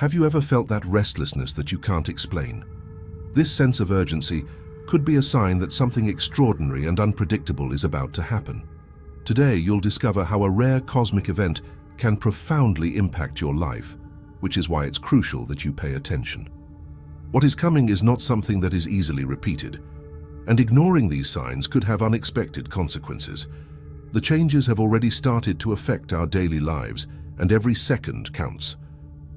Have you ever felt that restlessness that you can't explain? This sense of urgency could be a sign that something extraordinary and unpredictable is about to happen. Today, you'll discover how a rare cosmic event can profoundly impact your life, which is why it's crucial that you pay attention. What is coming is not something that is easily repeated, and ignoring these signs could have unexpected consequences. The changes have already started to affect our daily lives, and every second counts.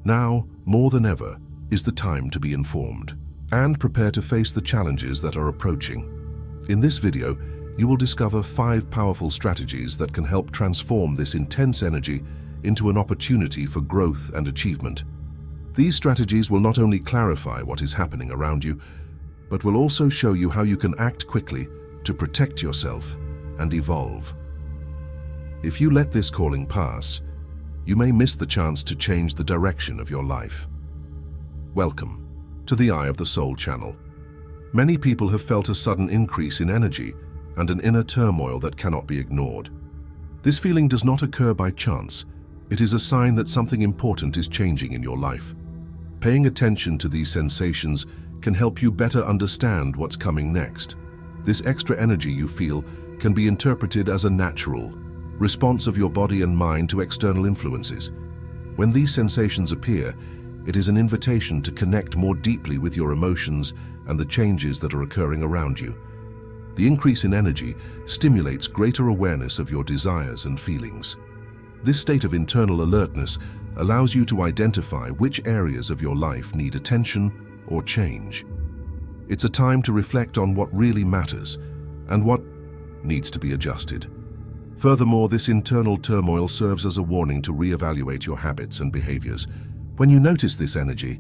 Now, more than ever, is the time to be informed and prepare to face the challenges that are approaching. In this video, you will discover 5 powerful strategies that can help transform this intense energy into an opportunity for growth and achievement. These strategies will not only clarify what is happening around you, but will also show you how you can act quickly to protect yourself and evolve. If you let this calling pass, you may miss the chance to change the direction of your life. Welcome to the Eye of the Soul channel. Many people have felt a sudden increase in energy and an inner turmoil that cannot be ignored. This feeling does not occur by chance. It is a sign that something important is changing in your life. Paying attention to these sensations can help you better understand what's coming next. This extra energy you feel can be interpreted as a natural response of your body and mind to external influences. When these sensations appear, it is an invitation to connect more deeply with your emotions and the changes that are occurring around you. The increase in energy stimulates greater awareness of your desires and feelings. This state of internal alertness allows you to identify which areas of your life need attention or change. It's a time to reflect on what really matters and what needs to be adjusted. Furthermore, this internal turmoil serves as a warning to reevaluate your habits and behaviors. When you notice this energy,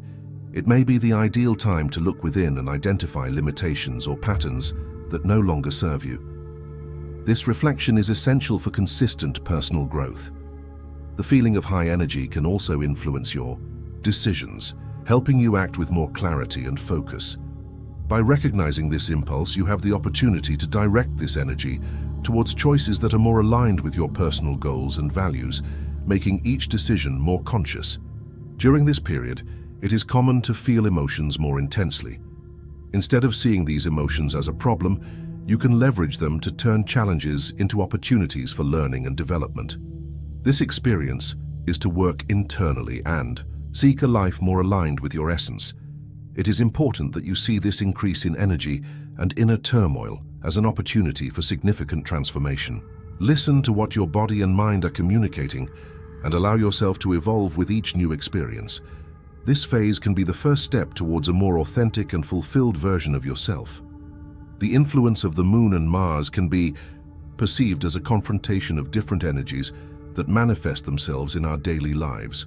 it may be the ideal time to look within and identify limitations or patterns that no longer serve you. This reflection is essential for consistent personal growth. The feeling of high energy can also influence your decisions, helping you act with more clarity and focus. By recognizing this impulse, you have the opportunity to direct this energy towards choices that are more aligned with your personal goals and values, making each decision more conscious. During this period, it is common to feel emotions more intensely. Instead of seeing these emotions as a problem, you can leverage them to turn challenges into opportunities for learning and development. This experience is to work internally and seek a life more aligned with your essence. It is important that you see this increase in energy and inner turmoil as an opportunity for significant transformation. Listen to what your body and mind are communicating and allow yourself to evolve with each new experience. This phase can be the first step towards a more authentic and fulfilled version of yourself. The influence of the Moon and Mars can be perceived as a confrontation of different energies that manifest themselves in our daily lives.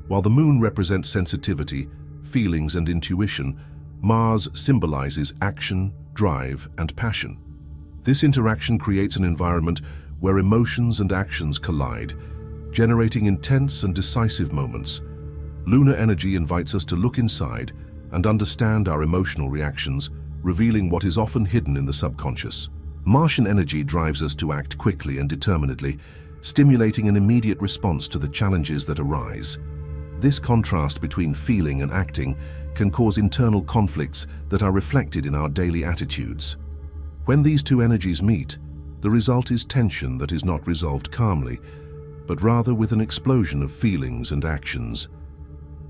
While the Moon represents sensitivity, feelings, and intuition, Mars symbolizes action, drive, and passion. This interaction creates an environment where emotions and actions collide, generating intense and decisive moments. Lunar energy invites us to look inside and understand our emotional reactions, revealing what is often hidden in the subconscious. Martian energy drives us to act quickly and determinedly, stimulating an immediate response to the challenges that arise. This contrast between feeling and acting can cause internal conflicts that are reflected in our daily attitudes. When these two energies meet, the result is tension that is not resolved calmly, but rather with an explosion of feelings and actions.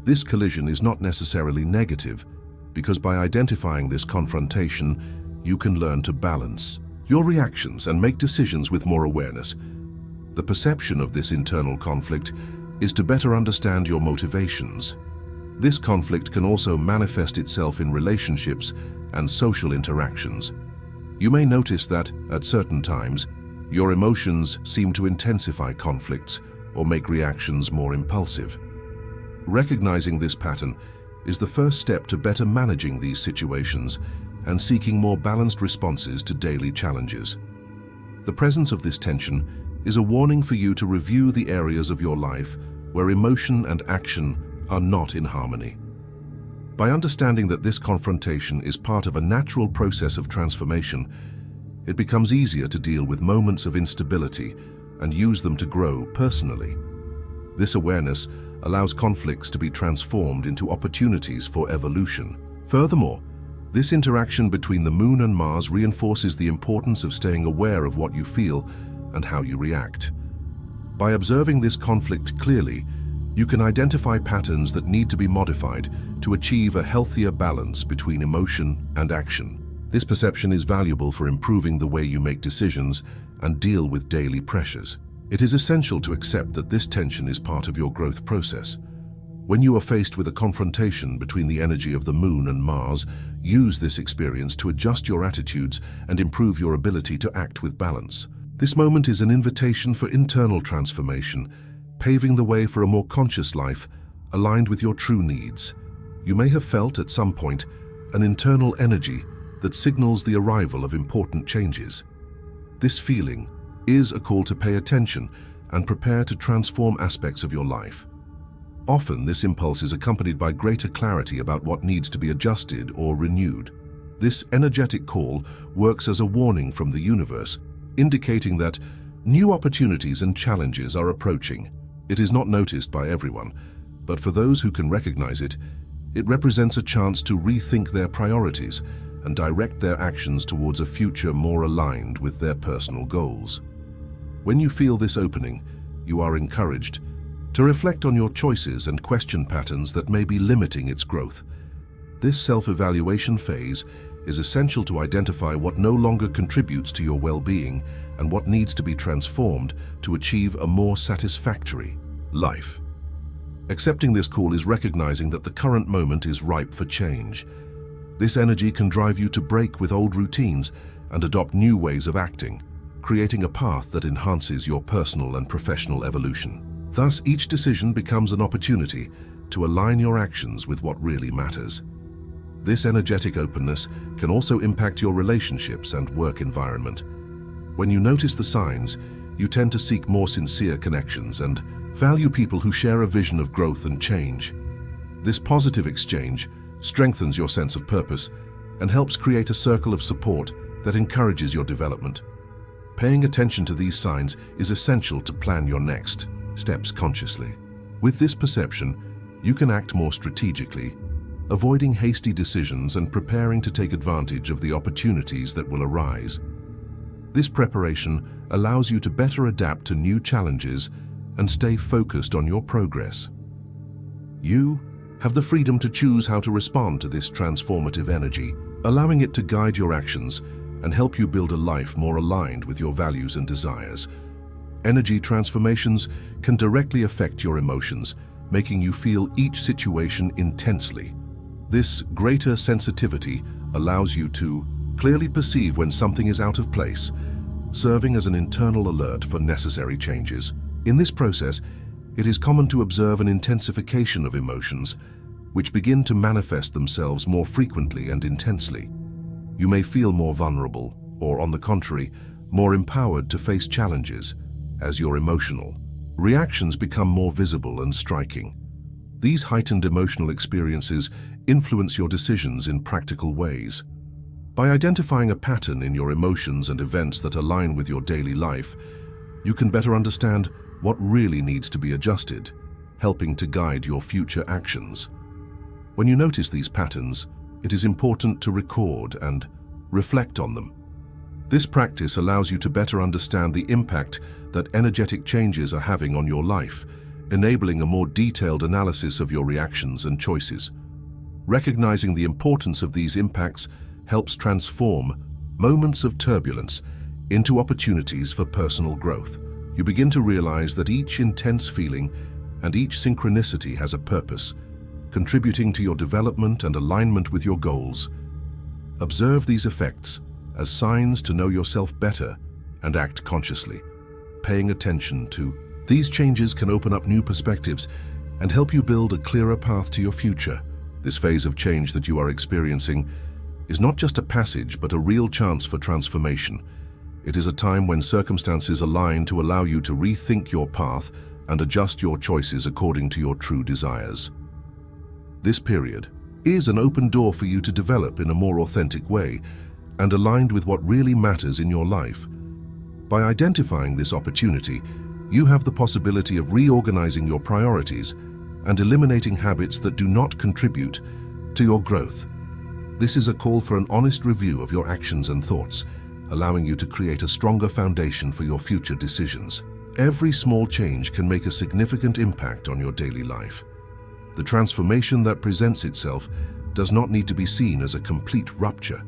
This collision is not necessarily negative, because by identifying this confrontation, you can learn to balance your reactions and make decisions with more awareness. The perception of this internal conflict is to better understand your motivations. This conflict can also manifest itself in relationships and social interactions. You may notice that, at certain times, your emotions seem to intensify conflicts or make reactions more impulsive. Recognizing this pattern is the first step to better managing these situations and seeking more balanced responses to daily challenges. The presence of this tension is a warning for you to review the areas of your life where emotion and action are not in harmony. By understanding that this confrontation is part of a natural process of transformation, it becomes easier to deal with moments of instability and use them to grow personally. This awareness allows conflicts to be transformed into opportunities for evolution. Furthermore, this interaction between the Moon and Mars reinforces the importance of staying aware of what you feel and how you react. By observing this conflict clearly, you can identify patterns that need to be modified to achieve a healthier balance between emotion and action. This perception is valuable for improving the way you make decisions and deal with daily pressures. It is essential to accept that this tension is part of your growth process. When you are faced with a confrontation between the energy of the Moon and Mars, use this experience to adjust your attitudes and improve your ability to act with balance. This moment is an invitation for internal transformation, paving the way for a more conscious life aligned with your true needs. You may have felt at some point an internal energy that signals the arrival of important changes. This feeling is a call to pay attention and prepare to transform aspects of your life. Often, this impulse is accompanied by greater clarity about what needs to be adjusted or renewed. This energetic call works as a warning from the universe, indicating that new opportunities and challenges are approaching. It is not noticed by everyone, but for those who can recognize it, it represents a chance to rethink their priorities and direct their actions towards a future more aligned with their personal goals. When you feel this opening, you are encouraged to reflect on your choices and question patterns that may be limiting its growth. This self-evaluation phase is essential to identify what no longer contributes to your well-being and what needs to be transformed to achieve a more satisfactory life. Accepting this call is recognizing that the current moment is ripe for change. This energy can drive you to break with old routines and adopt new ways of acting, creating a path that enhances your personal and professional evolution. Thus, each decision becomes an opportunity to align your actions with what really matters. This energetic openness can also impact your relationships and work environment. When you notice the signs, you tend to seek more sincere connections and value people who share a vision of growth and change. This positive exchange strengthens your sense of purpose and helps create a circle of support that encourages your development. Paying attention to these signs is essential to plan your next steps consciously. With this perception, you can act more strategically, avoiding hasty decisions and preparing to take advantage of the opportunities that will arise. This preparation allows you to better adapt to new challenges and stay focused on your progress. You have the freedom to choose how to respond to this transformative energy, allowing it to guide your actions and help you build a life more aligned with your values and desires. Energy transformations can directly affect your emotions, making you feel each situation intensely. This greater sensitivity allows you to clearly perceive when something is out of place, serving as an internal alert for necessary changes. In this process, it is common to observe an intensification of emotions, which begin to manifest themselves more frequently and intensely. You may feel more vulnerable, or on the contrary, more empowered to face challenges, as your emotional reactions become more visible and striking. These heightened emotional experiences influence your decisions in practical ways. By identifying a pattern in your emotions and events that align with your daily life, you can better understand what really needs to be adjusted, helping to guide your future actions. When you notice these patterns, it is important to record and reflect on them. This practice allows you to better understand the impact that energetic changes are having on your life, enabling a more detailed analysis of your reactions and choices. Recognizing the importance of these impacts helps transform moments of turbulence into opportunities for personal growth. You begin to realize that each intense feeling and each synchronicity has a purpose, contributing to your development and alignment with your goals. Observe these effects as signs to know yourself better and act consciously. Paying attention to these changes can open up new perspectives and help you build a clearer path to your future. This phase of change that you are experiencing is not just a passage, but a real chance for transformation. It is a time when circumstances align to allow you to rethink your path and adjust your choices according to your true desires. This period is an open door for you to develop in a more authentic way and aligned with what really matters in your life. By identifying this opportunity, you have the possibility of reorganizing your priorities and eliminating habits that do not contribute to your growth. This is a call for an honest review of your actions and thoughts, allowing you to create a stronger foundation for your future decisions. Every small change can make a significant impact on your daily life. The transformation that presents itself does not need to be seen as a complete rupture,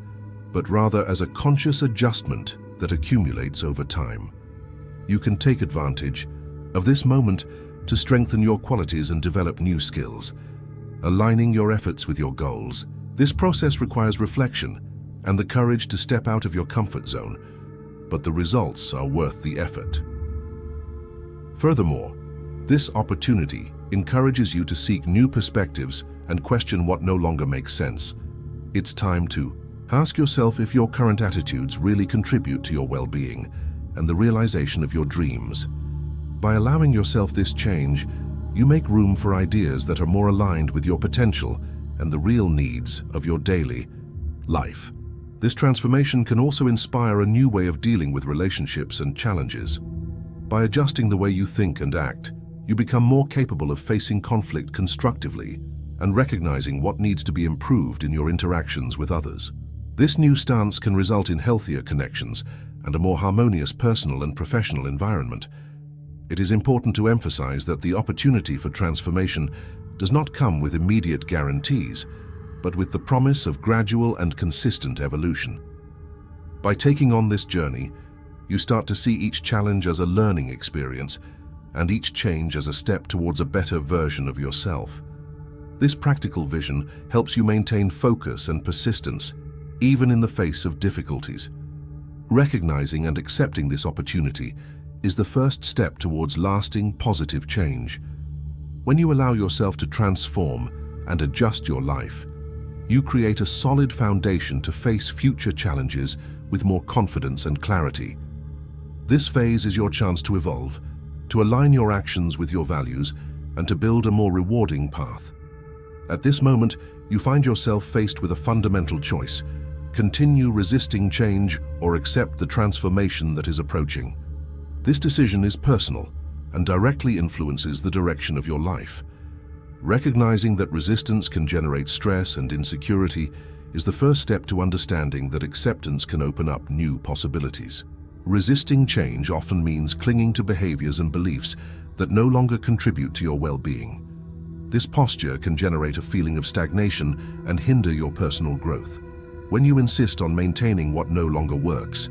but rather as a conscious adjustment that accumulates over time. You can take advantage of this moment to strengthen your qualities and develop new skills, aligning your efforts with your goals. This process requires reflection and the courage to step out of your comfort zone, but the results are worth the effort. Furthermore, this opportunity encourages you to seek new perspectives and question what no longer makes sense. It's time to ask yourself if your current attitudes really contribute to your well-being and the realization of your dreams. By allowing yourself this change, you make room for ideas that are more aligned with your potential and the real needs of your daily life. This transformation can also inspire a new way of dealing with relationships and challenges. By adjusting the way you think and act, you become more capable of facing conflict constructively and recognizing what needs to be improved in your interactions with others. This new stance can result in healthier connections and a more harmonious personal and professional environment. It is important to emphasize that the opportunity for transformation does not come with immediate guarantees, but with the promise of gradual and consistent evolution. By taking on this journey, you start to see each challenge as a learning experience and each change as a step towards a better version of yourself. This practical vision helps you maintain focus and persistence, even in the face of difficulties. Recognizing and accepting this opportunity is the first step towards lasting positive change. When you allow yourself to transform and adjust your life, you create a solid foundation to face future challenges with more confidence and clarity. This phase is your chance to evolve, to align your actions with your values, and to build a more rewarding path. At this moment, you find yourself faced with a fundamental choice: continue resisting change or accept the transformation that is approaching. This decision is personal and directly influences the direction of your life. Recognizing that resistance can generate stress and insecurity is the first step to understanding that acceptance can open up new possibilities. Resisting change often means clinging to behaviors and beliefs that no longer contribute to your well-being. This posture can generate a feeling of stagnation and hinder your personal growth. When you insist on maintaining what no longer works,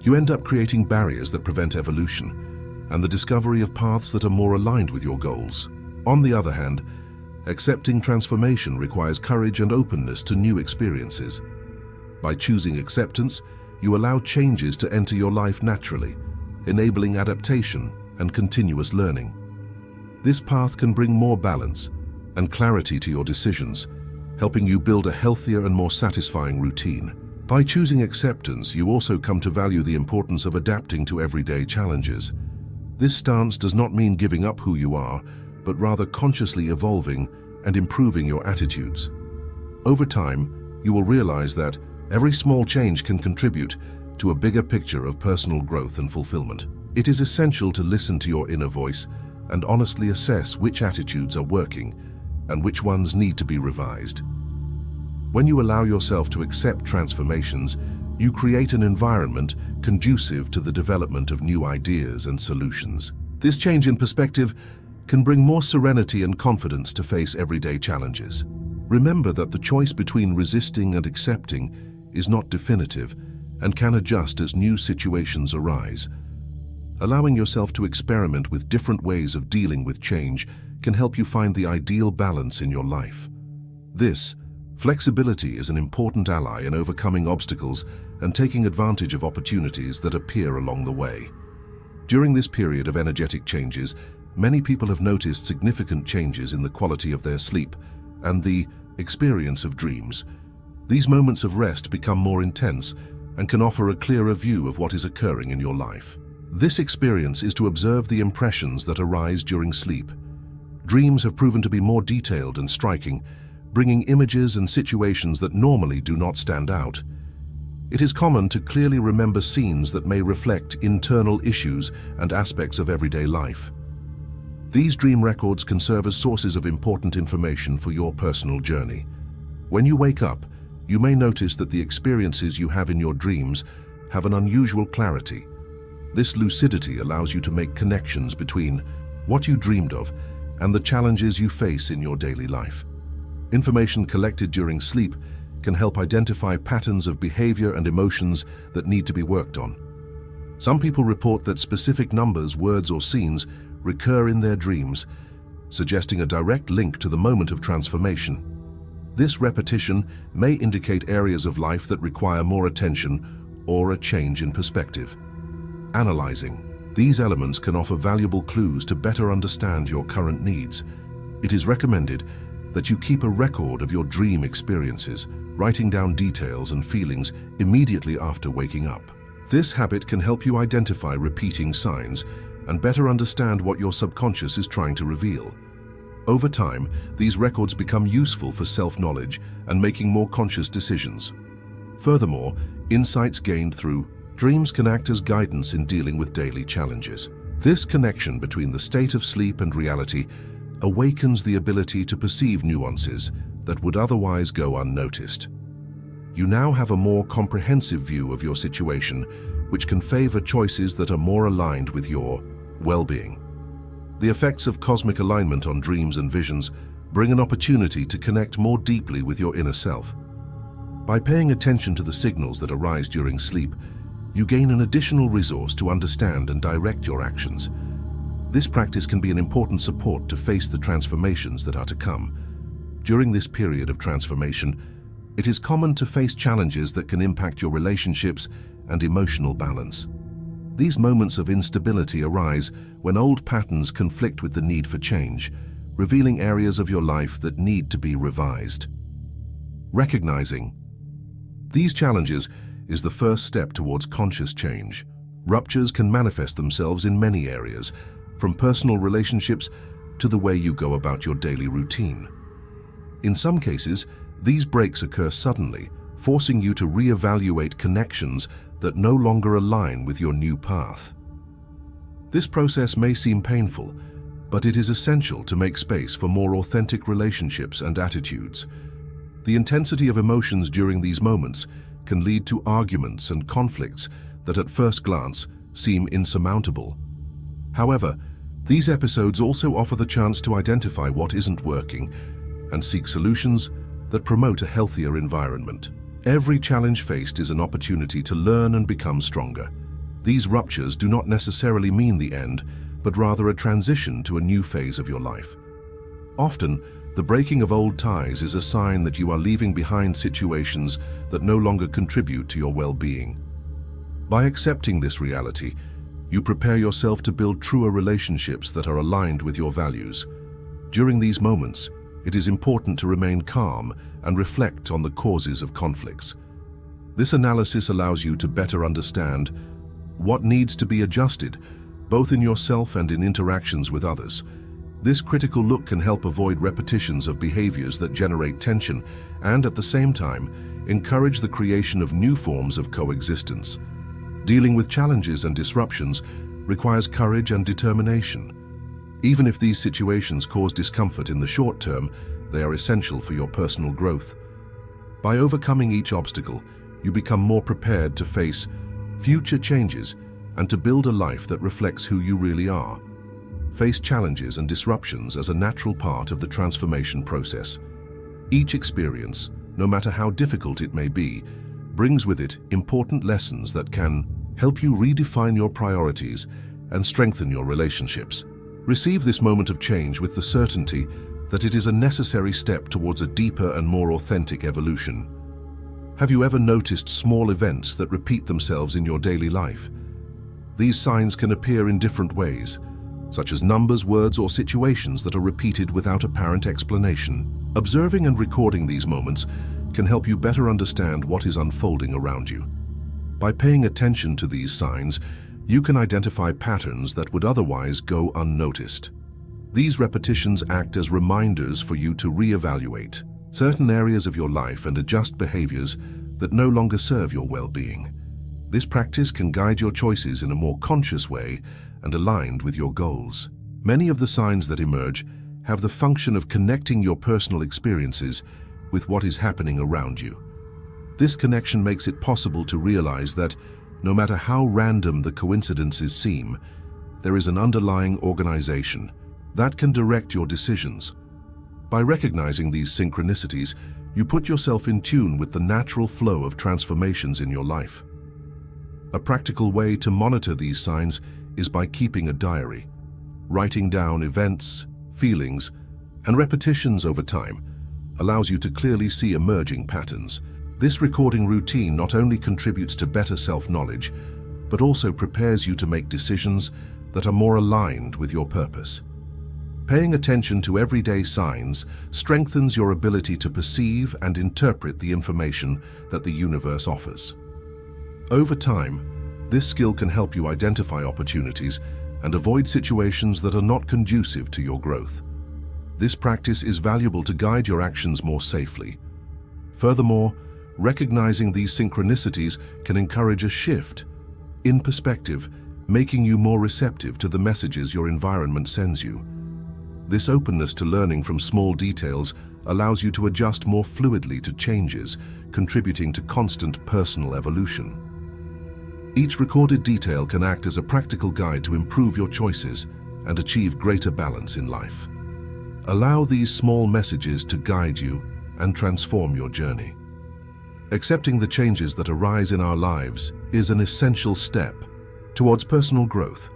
you end up creating barriers that prevent evolution and the discovery of paths that are more aligned with your goals. On the other hand, accepting transformation requires courage and openness to new experiences. By choosing acceptance, you allow changes to enter your life naturally, enabling adaptation and continuous learning. This path can bring more balance and clarity to your decisions, helping you build a healthier and more satisfying routine. By choosing acceptance, you also come to value the importance of adapting to everyday challenges. This stance does not mean giving up who you are, but rather consciously evolving and improving your attitudes. Over time, you will realize that every small change can contribute to a bigger picture of personal growth and fulfillment. It is essential to listen to your inner voice and honestly assess which attitudes are working and which ones need to be revised. When you allow yourself to accept transformations, you create an environment conducive to the development of new ideas and solutions. This change in perspective can bring more serenity and confidence to face everyday challenges. Remember that the choice between resisting and accepting is not definitive and can adjust as new situations arise. Allowing yourself to experiment with different ways of dealing with change can help you find the ideal balance in your life. This flexibility is an important ally in overcoming obstacles and taking advantage of opportunities that appear along the way. During this period of energetic changes, many people have noticed significant changes in the quality of their sleep and the experience of dreams. These moments of rest become more intense and can offer a clearer view of what is occurring in your life. This experience is to observe the impressions that arise during sleep. Dreams have proven to be more detailed and striking, bringing images and situations that normally do not stand out. It is common to clearly remember scenes that may reflect internal issues and aspects of everyday life. These dream records can serve as sources of important information for your personal journey. When you wake up, you may notice that the experiences you have in your dreams have an unusual clarity. This lucidity allows you to make connections between what you dreamed of and the challenges you face in your daily life. Information collected during sleep can help identify patterns of behavior and emotions that need to be worked on. Some people report that specific numbers, words, or scenes recur in their dreams, suggesting a direct link to the moment of transformation. This repetition may indicate areas of life that require more attention or a change in perspective. Analyzing these elements can offer valuable clues to better understand your current needs. It is recommended that you keep a record of your dream experiences, writing down details and feelings immediately after waking up. This habit can help you identify repeating signs and better understand what your subconscious is trying to reveal. Over time, these records become useful for self-knowledge and making more conscious decisions. Furthermore, insights gained through dreams can act as guidance in dealing with daily challenges. This connection between the state of sleep and reality awakens the ability to perceive nuances that would otherwise go unnoticed. You now have a more comprehensive view of your situation, which can favor choices that are more aligned with your well-being. The effects of cosmic alignment on dreams and visions bring an opportunity to connect more deeply with your inner self. By paying attention to the signals that arise during sleep, you gain an additional resource to understand and direct your actions. This practice can be an important support to face the transformations that are to come. During this period of transformation, it is common to face challenges that can impact your relationships and emotional balance. These moments of instability arise when old patterns conflict with the need for change, revealing areas of your life that need to be revised. Recognizing these challenges is the first step towards conscious change. Ruptures can manifest themselves in many areas, from personal relationships to the way you go about your daily routine. In some cases, these breaks occur suddenly, forcing you to reevaluate connections that no longer align with your new path. This process may seem painful, but it is essential to make space for more authentic relationships and attitudes. The intensity of emotions during these moments can lead to arguments and conflicts that at first glance seem insurmountable. However, these episodes also offer the chance to identify what isn't working and seek solutions that promote a healthier environment. Every challenge faced is an opportunity to learn and become stronger. These ruptures do not necessarily mean the end, but rather a transition to a new phase of your life. Often, the breaking of old ties is a sign that you are leaving behind situations that no longer contribute to your well-being. By accepting this reality, you prepare yourself to build truer relationships that are aligned with your values. During these moments, it is important to remain calm and reflect on the causes of conflicts. This analysis allows you to better understand what needs to be adjusted, both in yourself and in interactions with others. This critical look can help avoid repetitions of behaviors that generate tension and, at the same time, encourage the creation of new forms of coexistence. Dealing with challenges and disruptions requires courage and determination. Even if these situations cause discomfort in the short term, they are essential for your personal growth. By overcoming each obstacle, you become more prepared to face future changes and to build a life that reflects who you really are. Face challenges and disruptions as a natural part of the transformation process. Each experience, no matter how difficult it may be, brings with it important lessons that can help you redefine your priorities and strengthen your relationships. Receive this moment of change with the certainty that it is a necessary step towards a deeper and more authentic evolution. Have you ever noticed small events that repeat themselves in your daily life? These signs can appear in different ways, such as numbers, words, or situations that are repeated without apparent explanation. Observing and recording these moments can help you better understand what is unfolding around you. By paying attention to these signs, you can identify patterns that would otherwise go unnoticed. These repetitions act as reminders for you to reevaluate certain areas of your life and adjust behaviors that no longer serve your well-being. This practice can guide your choices in a more conscious way and aligned with your goals. Many of the signs that emerge have the function of connecting your personal experiences with what is happening around you. This connection makes it possible to realize that, no matter how random the coincidences seem, there is an underlying organization that can direct your decisions. By recognizing these synchronicities, you put yourself in tune with the natural flow of transformations in your life. A practical way to monitor these signs is by keeping a diary. Writing down events, feelings, and repetitions over time allows you to clearly see emerging patterns. This recording routine not only contributes to better self-knowledge, but also prepares you to make decisions that are more aligned with your purpose. Paying attention to everyday signs strengthens your ability to perceive and interpret the information that the universe offers. Over time, this skill can help you identify opportunities and avoid situations that are not conducive to your growth. This practice is valuable to guide your actions more safely. Furthermore, recognizing these synchronicities can encourage a shift in perspective, making you more receptive to the messages your environment sends you. This openness to learning from small details allows you to adjust more fluidly to changes, contributing to constant personal evolution. Each recorded detail can act as a practical guide to improve your choices and achieve greater balance in life. Allow these small messages to guide you and transform your journey. Accepting the changes that arise in our lives is an essential step towards personal growth.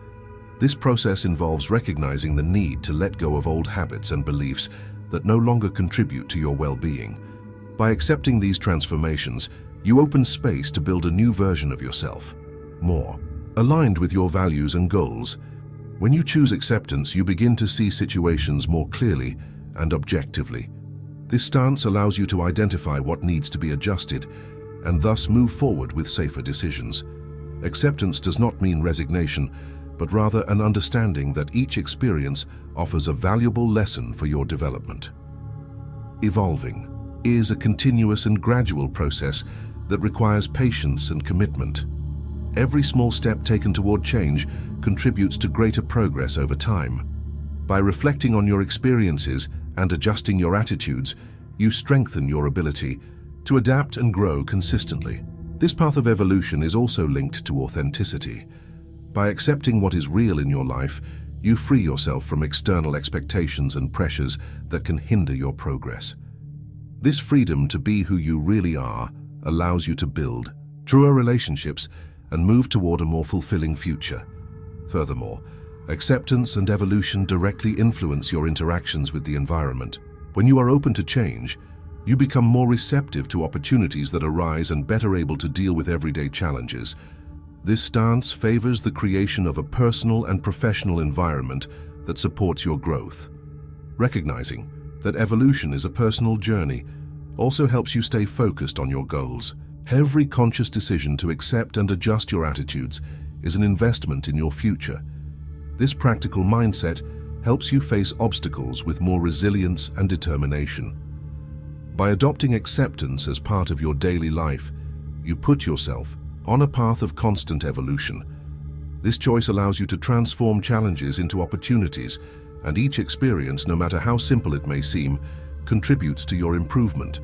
This process involves recognizing the need to let go of old habits and beliefs that no longer contribute to your well-being. By accepting these transformations, you open space to build a new version of yourself, more aligned with your values and goals. When you choose acceptance, you begin to see situations more clearly and objectively. This stance allows you to identify what needs to be adjusted and thus move forward with safer decisions. Acceptance does not mean resignation, but rather an understanding that each experience offers a valuable lesson for your development. Evolving is a continuous and gradual process that requires patience and commitment. Every small step taken toward change contributes to greater progress over time. By reflecting on your experiences and adjusting your attitudes, you strengthen your ability to adapt and grow consistently. This path of evolution is also linked to authenticity. By accepting what is real in your life, you free yourself from external expectations and pressures that can hinder your progress. This freedom to be who you really are allows you to build truer relationships and move toward a more fulfilling future. Furthermore, acceptance and evolution directly influence your interactions with the environment. When you are open to change, you become more receptive to opportunities that arise and better able to deal with everyday challenges. This stance favors the creation of a personal and professional environment that supports your growth. Recognizing that evolution is a personal journey also helps you stay focused on your goals. Every conscious decision to accept and adjust your attitudes is an investment in your future. This practical mindset helps you face obstacles with more resilience and determination. By adopting acceptance as part of your daily life, you put yourself on a path of constant evolution. This choice allows you to transform challenges into opportunities, and each experience, no matter how simple it may seem, contributes to your improvement.